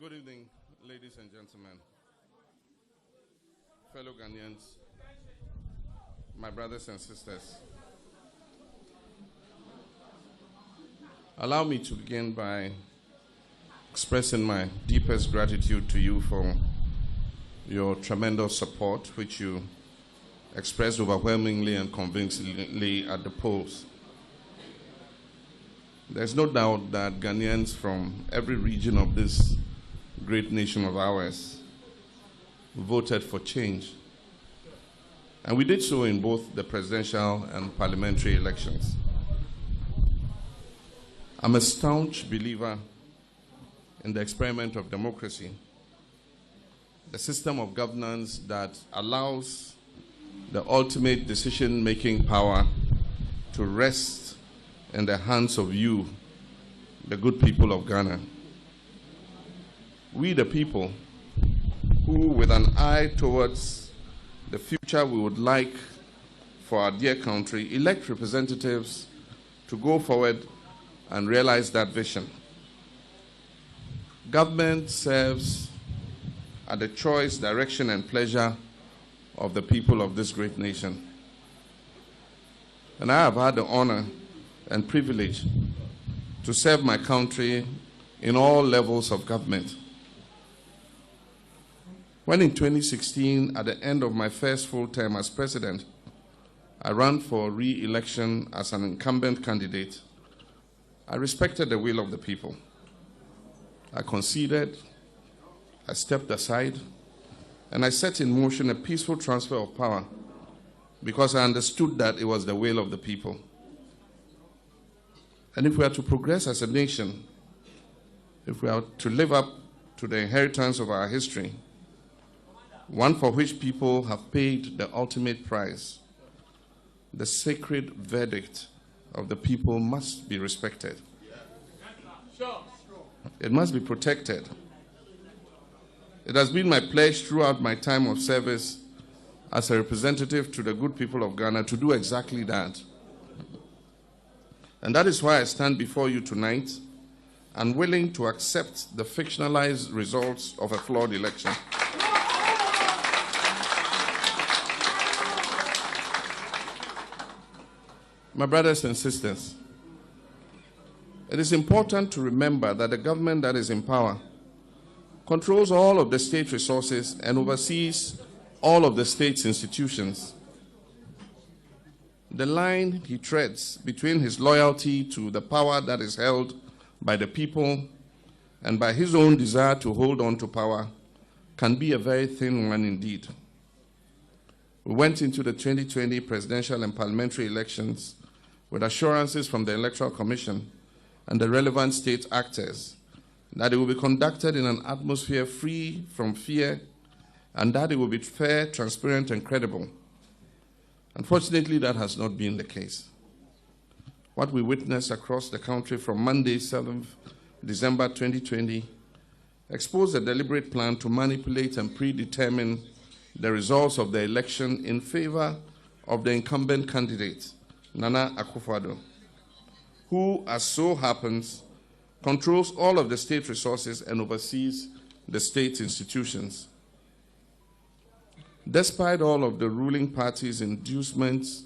Good evening, ladies and gentlemen, fellow Ghanaians, my brothers and sisters. Allow me to begin by expressing my deepest gratitude to you for your tremendous support, which you expressed overwhelmingly and convincingly at the polls. There's no doubt that Ghanaians from every region of this great nation of ours voted for change. And we did so in both the presidential and parliamentary elections. I'm a staunch believer in the experiment of democracy, the system of governance that allows the ultimate decision-making power to rest in the hands of you, the good people of Ghana. We, the people, who, with an eye towards the future we would like for our dear country, elect representatives to go forward and realize that vision. Government serves at the choice, direction, and pleasure of the people of this great nation. And I have had the honor and privilege to serve my country in all levels of government. When in 2016, at the end of my first full term as president, I ran for re-election as an incumbent candidate, I respected the will of the people. I conceded, I stepped aside, and I set in motion a peaceful transfer of power because I understood that it was the will of the people. And if we are to progress as a nation, if we are to live up to the inheritance of our history, one for which people have paid the ultimate price, the sacred verdict of the people must be respected. It must be protected. It has been my pledge throughout my time of service as a representative to the good people of Ghana to do exactly that. And that is why I stand before you tonight, unwilling to accept the fictionalized results of a flawed election. My brothers and sisters, it is important to remember that the government that is in power controls all of the state resources and oversees all of the state's institutions. The line he treads between his loyalty to the power that is held by the people and by his own desire to hold on to power can be a very thin one indeed. We went into the 2020 presidential and parliamentary elections with assurances from the Electoral Commission and the relevant state actors that it will be conducted in an atmosphere free from fear and that it will be fair, transparent, and credible. Unfortunately, that has not been the case. What we witnessed across the country from Monday, 7th December 2020, exposed a deliberate plan to manipulate and predetermine the results of the election in favor of the incumbent candidate, Nana Akufo-Addo, who, as so happens, controls all of the state resources and oversees the state institutions. Despite all of the ruling party's inducements,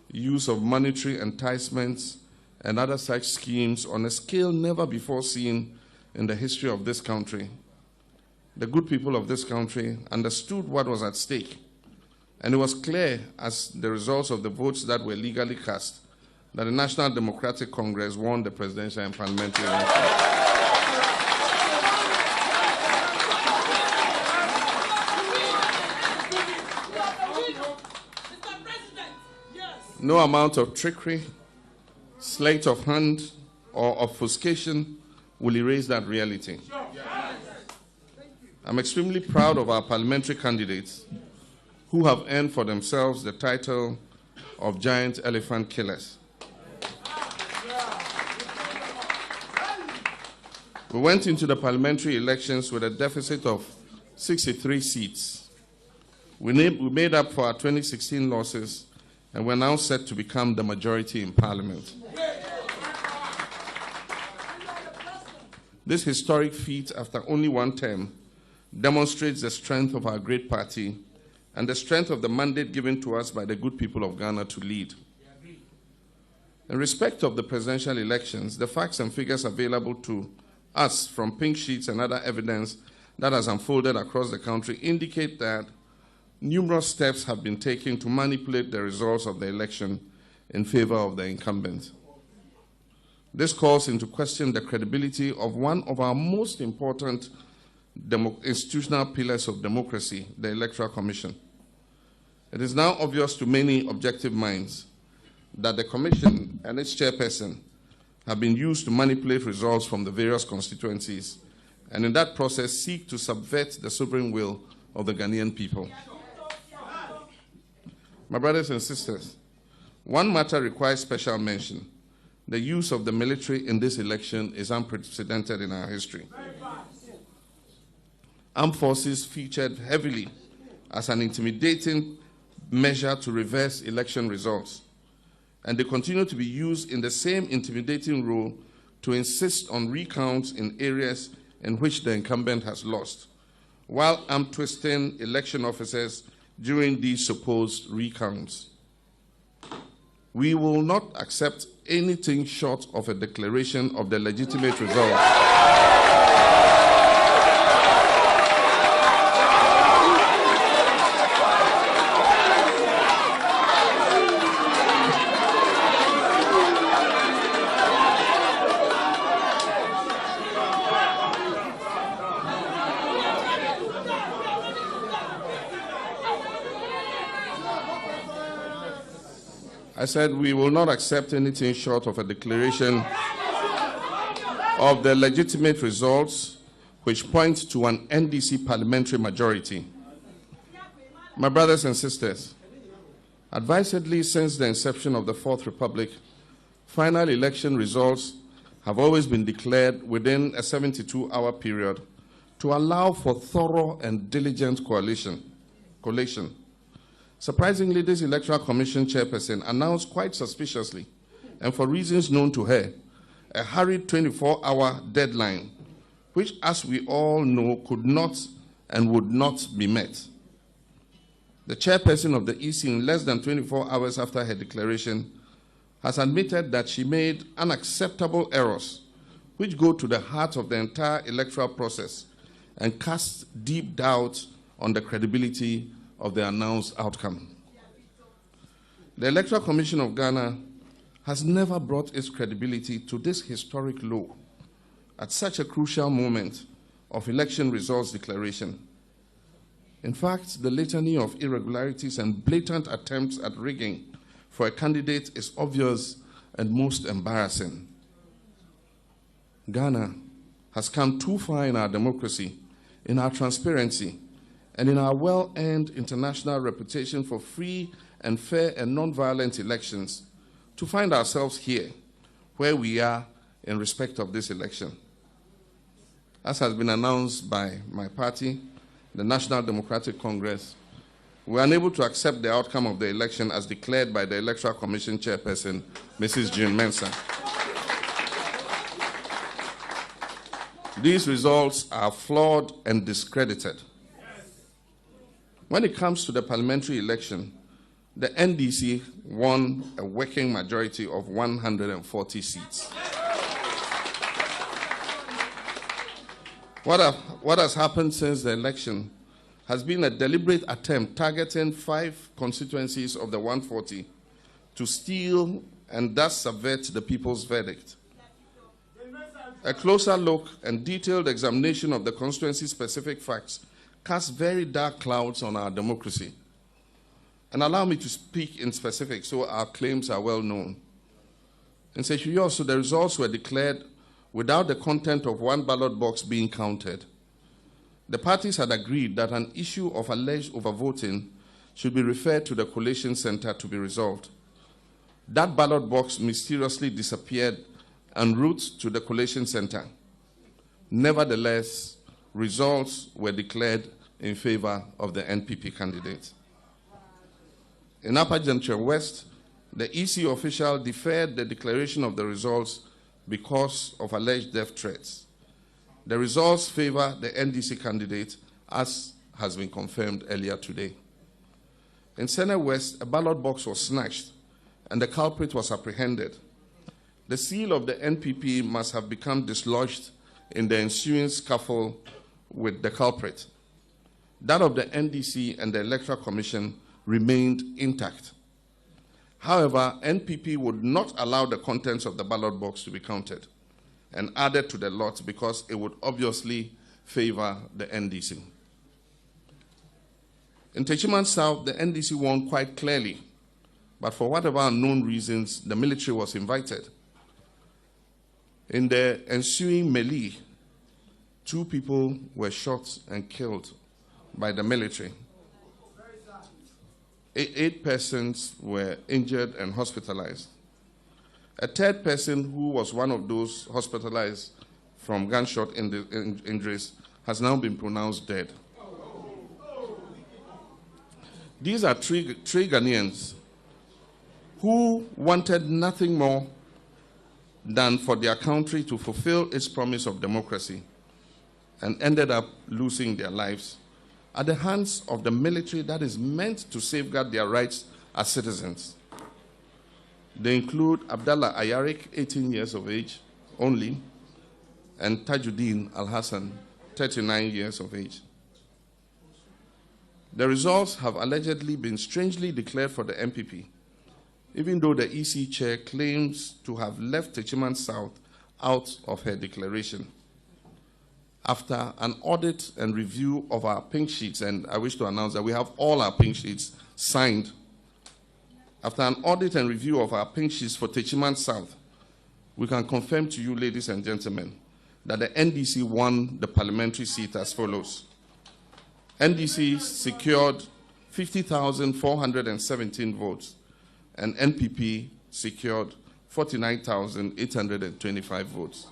use of monetary enticements, and other such schemes on a scale never before seen in the history of this country, the good people of this country understood what was at stake. And it was clear as the results of the votes that were legally cast that the National Democratic Congress won the presidential and parliamentary elections. No amount of trickery, sleight of hand, or obfuscation will erase that reality. I'm extremely proud of our parliamentary candidates who have earned for themselves the title of giant elephant killers. We went into the parliamentary elections with a deficit of 63 seats. We made up for our 2016 losses, and we're now set to become the majority in Parliament. This historic feat, after only one term, demonstrates the strength of our great party and the strength of the mandate given to us by the good people of Ghana to lead. In respect of the presidential elections, the facts and figures available to us from pink sheets and other evidence that has unfolded across the country indicate that numerous steps have been taken to manipulate the results of the election in favor of the incumbent. This calls into question the credibility of one of our most important institutional pillars of democracy, the Electoral Commission. It is now obvious to many objective minds that the Commission and its chairperson have been used to manipulate results from the various constituencies and in that process seek to subvert the sovereign will of the Ghanaian people. My brothers and sisters, one matter requires special mention. The use of the military in this election is unprecedented in our history. Armed forces featured heavily as an intimidating measure to reverse election results, and they continue to be used in the same intimidating role to insist on recounts in areas in which the incumbent has lost, while arm-twisting election officers during these supposed recounts. We will not accept anything short of a declaration of the legitimate result. I said we will not accept anything short of a declaration of the legitimate results which point to an NDC parliamentary majority. My brothers and sisters, advisedly since the inception of the Fourth Republic, final election results have always been declared within a 72-hour period to allow for thorough and diligent collation. Surprisingly, this Electoral Commission chairperson announced quite suspiciously, and for reasons known to her, a hurried 24-hour deadline, which, as we all know, could not and would not be met. The chairperson of the EC, in less than 24 hours after her declaration, has admitted that she made unacceptable errors which go to the heart of the entire electoral process and cast deep doubt on the credibility of the announced outcome. The Electoral Commission of Ghana has never brought its credibility to this historic low at such a crucial moment of election results declaration. In fact, the litany of irregularities and blatant attempts at rigging for a candidate is obvious and most embarrassing. Ghana has come too far in our democracy, in our transparency, and in our well-earned international reputation for free and fair and non-violent elections to find ourselves here, where we are in respect of this election. As has been announced by my party, the National Democratic Congress, we are unable to accept the outcome of the election as declared by the Electoral Commission chairperson, Mrs. June Mensah. These results are flawed and discredited. When it comes to the parliamentary election, the NDC won a working majority of 140 seats. What has happened since the election has been a deliberate attempt targeting 5 constituencies of the 140 to steal and thus subvert the people's verdict. A closer look and detailed examination of the constituency-specific facts casts very dark clouds on our democracy. And allow me to speak in specific so our claims are well known. In Sechuyoso, the results were declared without the content of one ballot box being counted. The parties had agreed that an issue of alleged overvoting should be referred to the collation center to be resolved. That ballot box mysteriously disappeared en route to the collation center. Nevertheless, results were declared in favor of the NPP candidate. In Adom-Otchere West, the EC official deferred the declaration of the results because of alleged death threats. The results favor the NDC candidate, as has been confirmed earlier today. In Senate West, a ballot box was snatched and the culprit was apprehended. The seal of the NPP must have become dislodged in the ensuing scuffle with the culprit. That of the NDC and the Electoral Commission remained intact. However, NPP would not allow the contents of the ballot box to be counted and added to the lot because it would obviously favor the NDC. In Techiman South, the NDC won quite clearly, but for whatever unknown reasons, the military was invited. In the ensuing melee, 2 people were shot and killed by the military. 8 persons were injured and hospitalized. A 3rd person, who was one of those hospitalized from gunshot injuries, has now been pronounced dead. These are three Ghanaians who wanted nothing more than for their country to fulfill its promise of democracy and ended up losing their lives at the hands of the military that is meant to safeguard their rights as citizens. They include Abdallah Ayarik, 18 years of age only, and Tajuddin Al-Hassan, 39 years of age. The results have allegedly been strangely declared for the MPP, even though the EC chair claims to have left Techiman South out of her declaration. After an audit and review of our pink sheets, and I wish to announce that we have all our pink sheets signed. After an audit and review of our pink sheets for Techiman South, we can confirm to you, ladies and gentlemen, that the NDC won the parliamentary seat as follows. NDC secured 50,417 votes, and NPP secured 49,825 votes.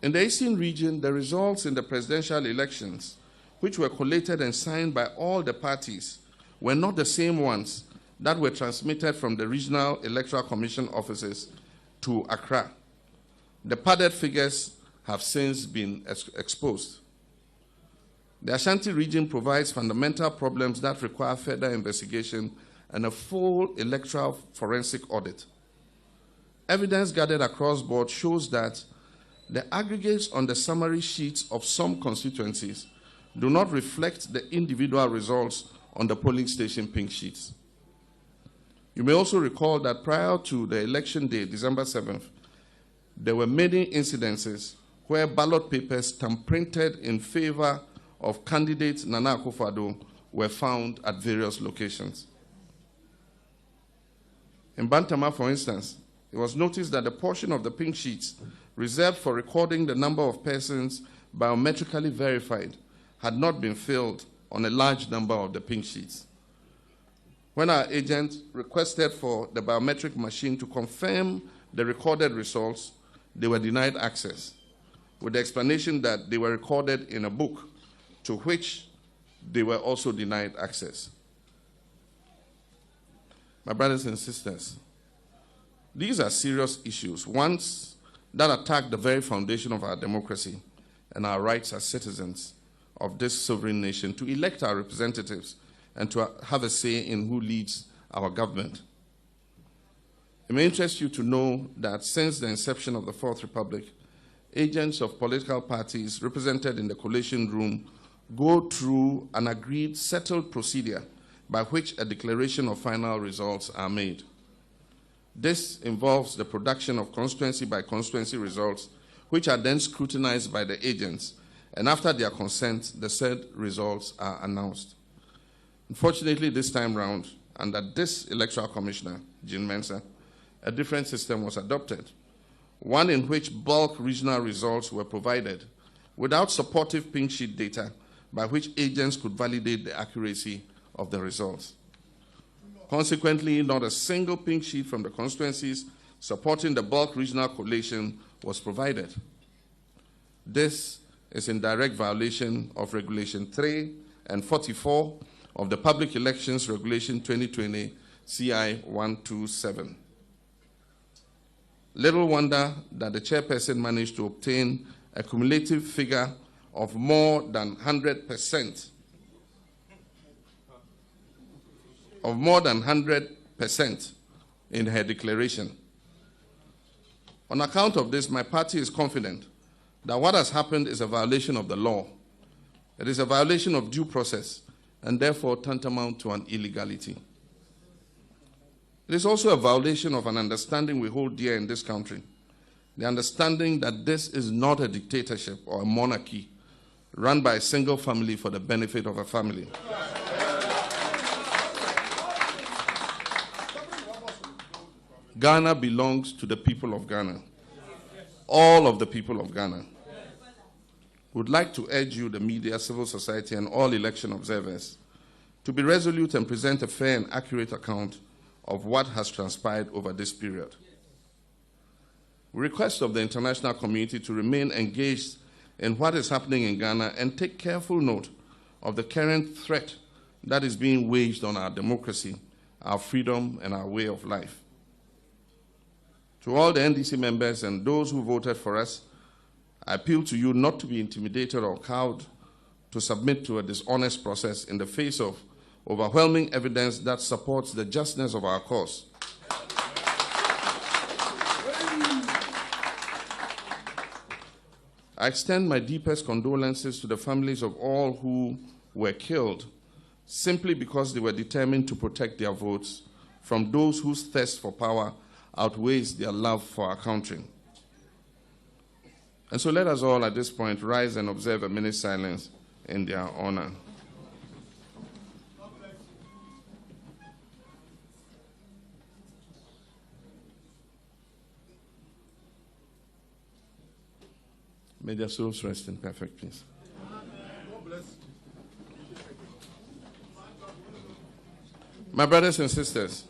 In the Eastern region, the results in the presidential elections, which were collated and signed by all the parties, were not the same ones that were transmitted from the Regional Electoral Commission offices to Accra. The padded figures have since been exposed. The Ashanti region provides fundamental problems that require further investigation and a full electoral forensic audit. Evidence gathered across board shows that the aggregates on the summary sheets of some constituencies do not reflect the individual results on the polling station pink sheets. You may also recall that prior to the election day, December 7th, there were many incidences where ballot papers thumbprinted in favor of candidate Nana Akufo-Addo were found at various locations. In Bantama, for instance, it was noticed that the portion of the pink sheets reserved for recording the number of persons biometrically verified had not been filled on a large number of the pink sheets. When our agent requested for the biometric machine to confirm the recorded results, they were denied access, with the explanation that they were recorded in a book, to which they were also denied access. My brothers and sisters, these are serious issues, ones that attack the very foundation of our democracy and our rights as citizens of this sovereign nation to elect our representatives and to have a say in who leads our government. It may interest you to know that since the inception of the Fourth Republic, agents of political parties represented in the collation room go through an agreed, settled procedure by which a declaration of final results are made. This involves the production of constituency by constituency results, which are then scrutinized by the agents, and after their consent, the said results are announced. Unfortunately, this time round, under this electoral commissioner, Jean Mensah, a different system was adopted, one in which bulk regional results were provided without supportive pink sheet data by which agents could validate the accuracy of the results. Consequently, not a single pink sheet from the constituencies supporting the bulk regional collation was provided. This is in direct violation of Regulation 3 and 44 of the Public Elections Regulation 2020 CI 127. Little wonder that the chairperson managed to obtain a cumulative figure of more than 100%. Of more than 100% in her declaration. On account of this, my party is confident that what has happened is a violation of the law. It is a violation of due process and therefore tantamount to an illegality. It is also a violation of an understanding we hold dear in this country, the understanding that this is not a dictatorship or a monarchy run by a single family for the benefit of a family. Ghana belongs to the people of Ghana, all of the people of Ghana. Would like to urge you, the media, civil society, and all election observers, to be resolute and present a fair and accurate account of what has transpired over this period. We request of the international community to remain engaged in what is happening in Ghana and take careful note of the current threat that is being waged on our democracy, our freedom, and our way of life. To all the NDC members and those who voted for us, I appeal to you not to be intimidated or cowed to submit to a dishonest process in the face of overwhelming evidence that supports the justness of our cause. I extend my deepest condolences to the families of all who were killed simply because they were determined to protect their votes from those whose thirst for power outweighs their love for our country. And so let us all at this point rise and observe a minute's silence in their honor. May their souls rest in perfect peace. My brothers and sisters,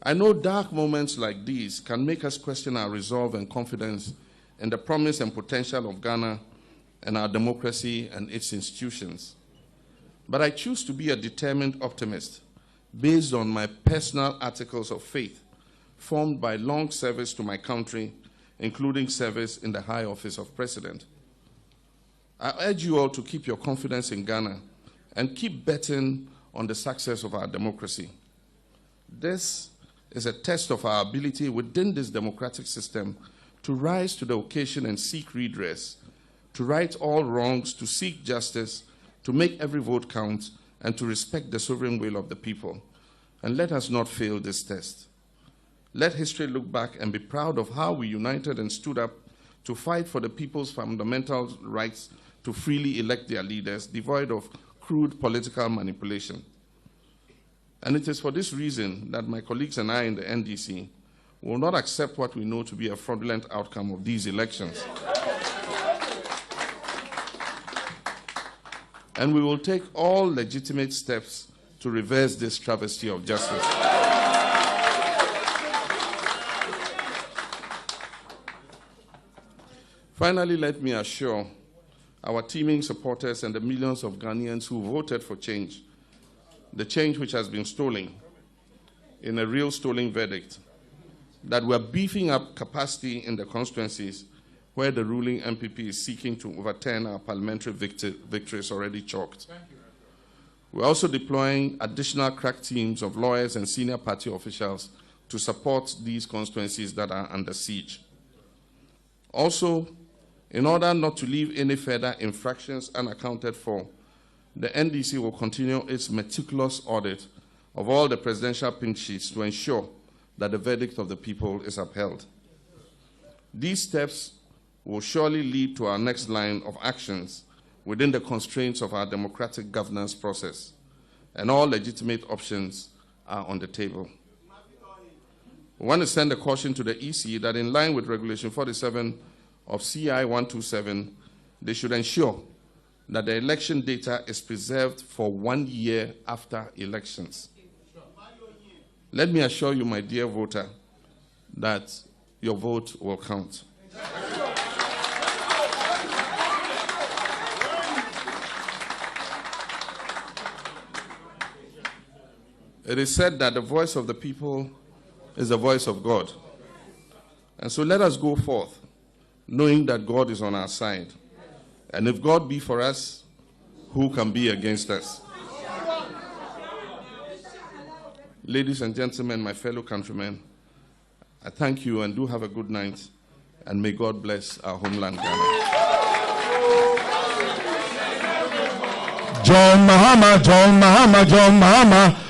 I know dark moments like these can make us question our resolve and confidence in the promise and potential of Ghana and our democracy and its institutions. But I choose to be a determined optimist based on my personal articles of faith formed by long service to my country, including service in the high office of president. I urge you all to keep your confidence in Ghana and keep betting on the success of our democracy. This is a test of our ability within this democratic system to rise to the occasion and seek redress, to right all wrongs, to seek justice, to make every vote count, and to respect the sovereign will of the people. And let us not fail this test. Let history look back and be proud of how we united and stood up to fight for the people's fundamental rights to freely elect their leaders, devoid of crude political manipulation. And it is for this reason that my colleagues and I in the NDC will not accept what we know to be a fraudulent outcome of these elections. And we will take all legitimate steps to reverse this travesty of justice. Finally, let me assure our teeming supporters and the millions of Ghanaians who voted for change, the change which has been stolen in a real stolen verdict, that we're beefing up capacity in the constituencies where the ruling MPP is seeking to overturn our parliamentary victories already chalked. We're also deploying additional crack teams of lawyers and senior party officials to support these constituencies that are under siege. Also, in order not to leave any further infractions unaccounted for, the NDC will continue its meticulous audit of all the presidential pink sheets to ensure that the verdict of the people is upheld. These steps will surely lead to our next line of actions within the constraints of our democratic governance process, and all legitimate options are on the table. We want to send a caution to the EC that in line with Regulation 47 of CI 127, they should ensure that the election data is preserved for 1 year after elections. Let me assure you, my dear voter, that your vote will count. It is said that the voice of the people is the voice of God. And so let us go forth, knowing that God is on our side. And if God be for us, who can be against us? Ladies and gentlemen, my fellow countrymen, I thank you and do have a good night. And may God bless our homeland, Ghana. John Mahama, John Mahama, John Mahama.